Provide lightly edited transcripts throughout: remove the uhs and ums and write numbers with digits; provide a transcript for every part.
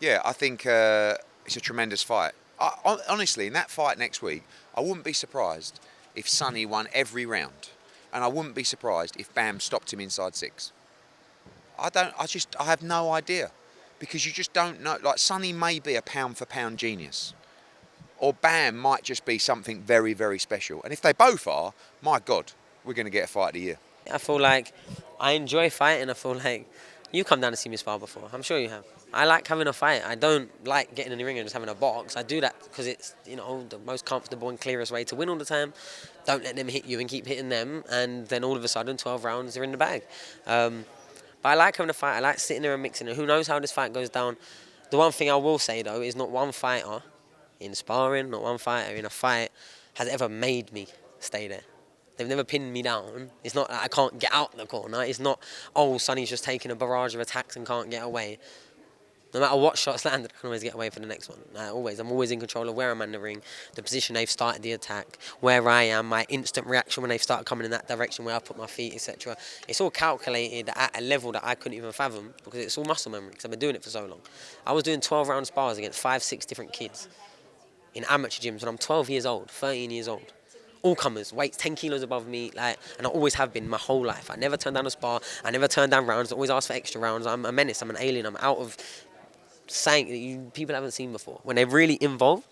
Yeah, I think it's a tremendous fight. Honestly, in that fight next week, I wouldn't be surprised if Sonny won every round, and I wouldn't be surprised if Bam stopped him inside 6. I have no idea, because you just don't know. Like, Sonny may be a pound for pound genius, or Bam might just be something very, very special. And if they both are, my God, we're going to get a fight of the year. I feel like I enjoy fighting. I feel like you come down to see me spar before. I'm sure you have. I like having a fight. I don't like getting in the ring and just having a box. I do that because it's, the most comfortable and clearest way to win all the time. Don't let them hit you and keep hitting them, and then all of a sudden 12 rounds are in the bag. But I like having a fight. I like sitting there and mixing it. Who knows how this fight goes down? The one thing I will say though is not one fighter in sparring, not one fighter in a fight has ever made me stay there. They've never pinned me down. It's not that I can't get out the corner. It's not, oh, Sonny's just taking a barrage of attacks and can't get away. No matter what shots landed, I can always get away for the next one. I'm always in control of where I'm in the ring, the position they've started the attack, where I am, my instant reaction when they've started coming in that direction, where I put my feet, etc. It's all calculated at a level that I couldn't even fathom, because it's all muscle memory, because I've been doing it for so long. I was doing 12-round spars against 5-6 different kids in amateur gyms when I'm 12 years old, 13 years old. All comers, weights 10 kilos above me, and I always have been my whole life. I never turned down a spar, I never turned down rounds, I always asked for extra rounds. I'm a menace, I'm an alien, I'm out of saying that people haven't seen before. When they're really involved,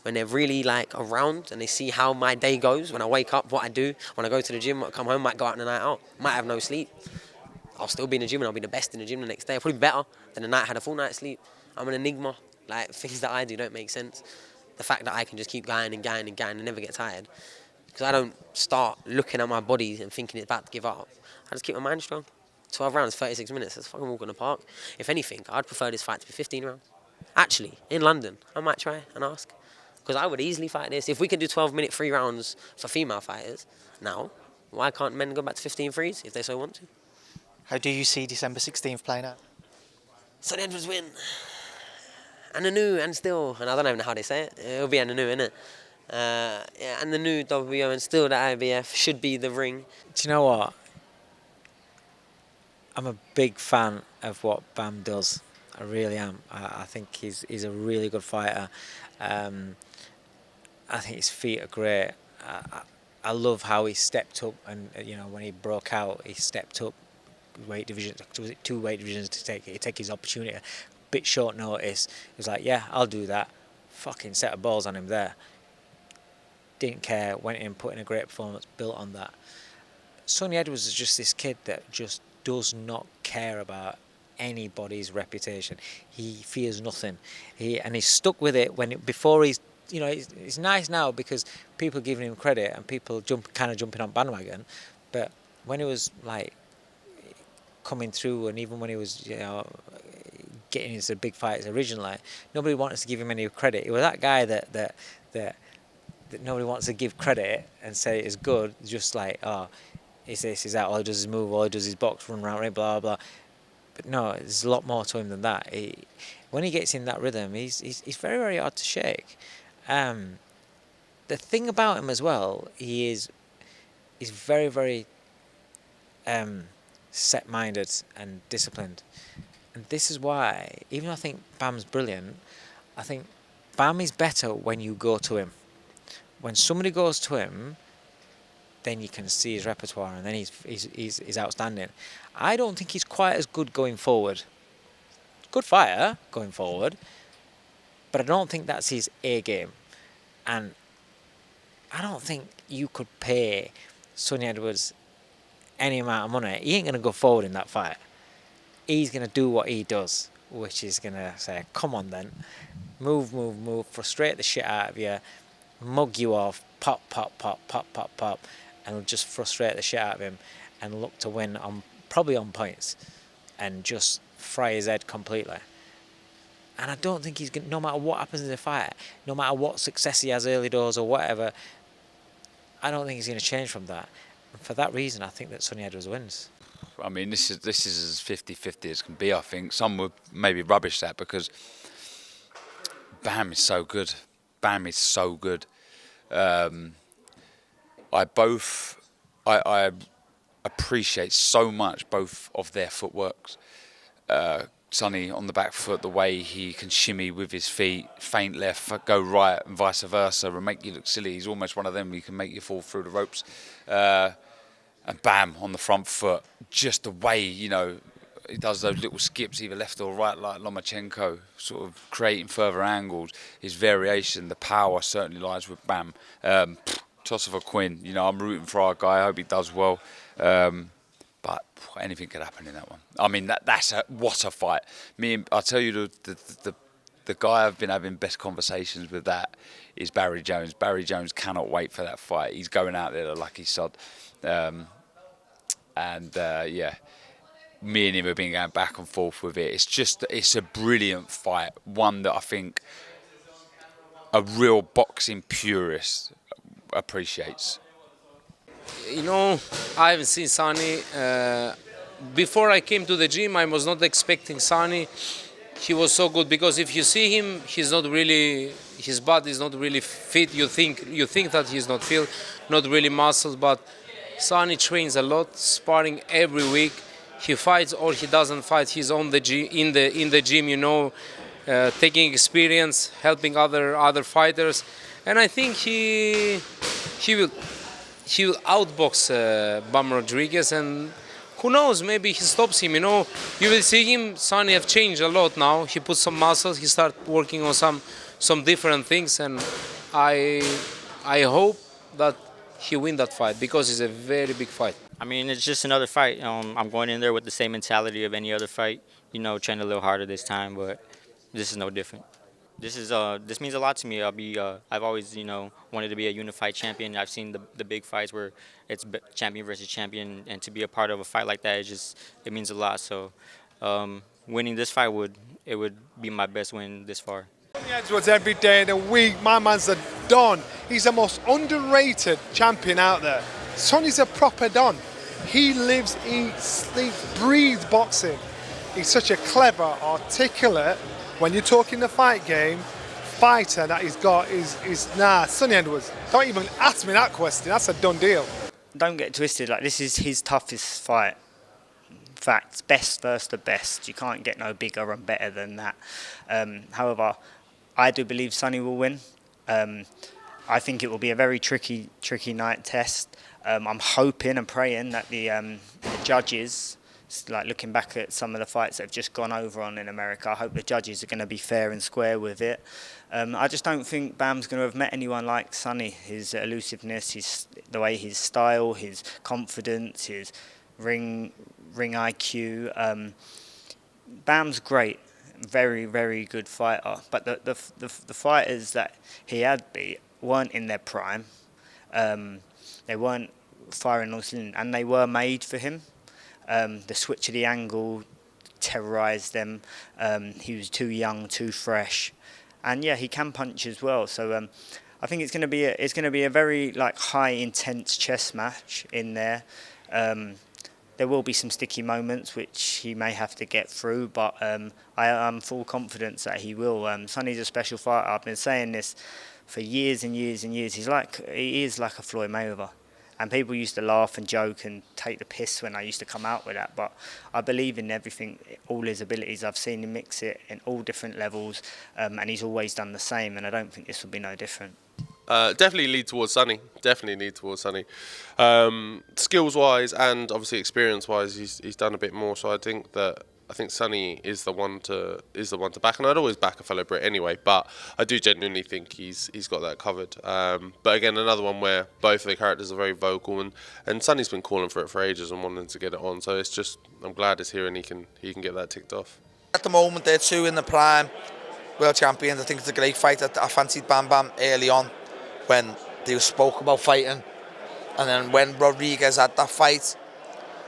when they're really around and they see how my day goes, when I wake up, what I do, when I go to the gym, I come home, might go out on a night out, might have no sleep. I'll still be in the gym and I'll be the best in the gym the next day. I'll probably be better than the night I had a full night's sleep. I'm an enigma. Things that I do don't make sense. The fact that I can just keep going and going and going and never get tired. Because I don't start looking at my body and thinking it's about to give up. I just keep my mind strong. 12 rounds, 36 minutes, that's a fucking walk in the park. If anything, I'd prefer this fight to be 15 rounds. Actually, in London, I might try and ask. Because I would easily fight this. If we can do 12-minute 3 rounds for female fighters now, why can't men go back to 15 threes if they so want to? How do you see December 16th playing out? Sonny Edwards win. And the new, and still, and I don't even know how they say it. It'll be and the new, innit? Yeah, and the new WBO and still the IBF should be the ring. Do you know what? I'm a big fan of what Bam does. I really am. I think he's a really good fighter. I think his feet are great. I love how he stepped up, and when he broke out, he stepped up weight divisions. Was it 2 weight divisions to take his opportunity? A bit short notice. He was like, yeah, I'll do that. Fucking set of balls on him there. Didn't care. Went in, put in a great performance, built on that. Sonny Edwards is just this kid that just does not care about anybody's reputation. He fears nothing. He's stuck with it before he's it's nice now because people are giving him credit and people jumping on bandwagon. But when he was coming through, and even when he was getting into big fights originally, nobody wanted to give him any credit. He was that guy that nobody wants to give credit and say it's good. Just is this, is that, all he does is move, all he does is box, run around, blah, blah. But no, there's a lot more to him than that. When he gets in that rhythm, he's very, very hard to shake. The thing about him as well, he's very, very set-minded and disciplined. And this is why, even though I think Bam's brilliant, I think Bam is better when you go to him. When somebody goes to him, then you can see his repertoire, and then he's outstanding. I don't think he's quite as good going forward. Good fighter going forward, but I don't think that's his A game. And I don't think you could pay Sonny Edwards any amount of money. He ain't going to go forward in that fight. He's going to do what he does, which is going to say, come on then, move, frustrate the shit out of you, mug you off, pop, and will just frustrate the shit out of him and look to win probably on points and just fry his head completely. And I don't think he's going to, no matter what happens in the fight, no matter what success he has early doors or whatever, I don't think he's going to change from that. And for that reason, I think that Sonny Edwards wins. I mean, this is as 50-50 as can be, I think. Some would maybe rubbish that because Bam is so good. I appreciate so much both of their footworks. Sonny on the back foot, the way he can shimmy with his feet, feint left, go right, and vice versa, and make you look silly. He's almost one of them. He can make you fall through the ropes. And bam, on the front foot. Just the way, you know, he does those little skips either left or right like Lomachenko, sort of creating further angles. His variation, the power certainly lies with Bam. Toss of a coin. You know, I'm rooting for our guy. I hope he does well. But anything could happen in that one. I mean, what a fight. I'll tell you, the guy I've been having best conversations with that is Barry Jones. Barry Jones cannot wait for that fight. He's going out there like he's sod. Yeah, me and him have been going back and forth with it. It's a brilliant fight. One that I think a real boxing purist appreciates. You know, I haven't seen Sonny. Before I came to the gym, I was not expecting Sonny. He was so good because if you see him, his body is not really fit. You think that he's not fit, not really muscles, but Sonny trains a lot, sparring every week. He fights or he doesn't fight. He's on the in the gym, you know, taking experience, helping other fighters, and I think he will outbox Bam Rodriguez, and who knows, maybe he stops him, you know. You will see him, Sonny have changed a lot now. He put some muscles, he start working on some different things, and I hope that he win that fight because it's a very big fight. I mean, it's just another fight. I'm going in there with the same mentality of any other fight, you know, trying a little harder this time, but this is no different. This means a lot to me. I've always, you know, wanted to be a unified champion. I've seen the big fights where it's champion versus champion, and to be a part of a fight like that, it means a lot. So, winning this fight would be my best win this far. Edwards every day of the week. My man's a don. He's the most underrated champion out there. Sonny's a proper don. He lives, eats, sleeps, breathes boxing. He's such a clever, articulate, when you're talking the fight game, fighter that he's got is Sonny Edwards. Don't even ask me that question. That's a done deal. Don't get twisted. Like, this is his toughest fight. Fact, best versus the best. You can't get no bigger and better than that. However, I do believe Sonny will win. I think it will be a very tricky night test. I'm hoping and praying that the judges, like looking back at some of the fights that have just gone over on in America, I hope the judges are going to be fair and square with it. I just don't think Bam's going to have met anyone like Sonny. His elusiveness, the way his style, his confidence, his ring IQ. Bam's great, very, very good fighter. But the fighters that he had beat weren't in their prime. They weren't firing on cylinders, and they were made for him. The switch of the angle terrorised them. He was too young, too fresh, and yeah, he can punch as well. So I think it's going to be a very high intense chess match in there. There will be some sticky moments which he may have to get through, but I am full confidence that he will. Sonny's a special fighter. I've been saying this for years and years and years. He is like a Floyd Mayweather. And people used to laugh and joke and take the piss when I used to come out with that. But I believe in everything, all his abilities. I've seen him mix it in all different levels, and he's always done the same. And I don't think this will be no different. Definitely lead towards Sonny. Skills-wise and obviously experience-wise, he's done a bit more. So I think Sonny is the one to back, and I'd always back a fellow Brit anyway. But I do genuinely think he's got that covered. But again, another one where both of the characters are very vocal, and Sonny's been calling for it for ages and wanting to get it on. So it's just, I'm glad it's here and he can get that ticked off. At the moment, they're two in the prime world champions. I think it's a great fight. I fancied Bam Bam early on when they spoke about fighting, and then when Rodriguez had that fight,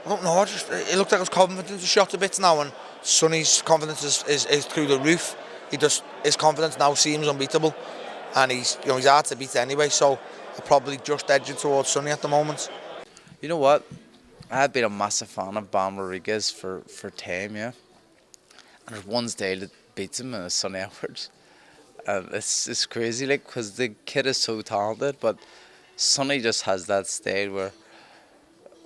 I don't know, it looked like his confidence was shot a bit now, and Sonny's confidence is through the roof. His confidence now seems unbeatable, and he's hard to beat anyway, so I'm probably just edging towards Sonny at the moment. You know what? I've been a massive fan of Bam Rodriguez for time, yeah. And there's one style that beats him, and it's Sonny Edwards. And it's crazy, because the kid is so talented, but Sonny just has that style where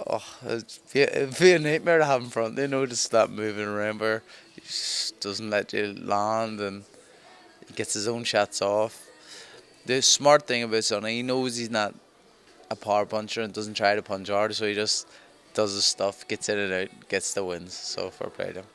Oh, it'd be a nightmare to have in front. They know just that moving around where he just doesn't let you land and he gets his own shots off. The smart thing about Sonny, he knows he's not a power puncher and doesn't try to punch hard, so he just does his stuff, gets in and out, gets the wins. So fair play to him.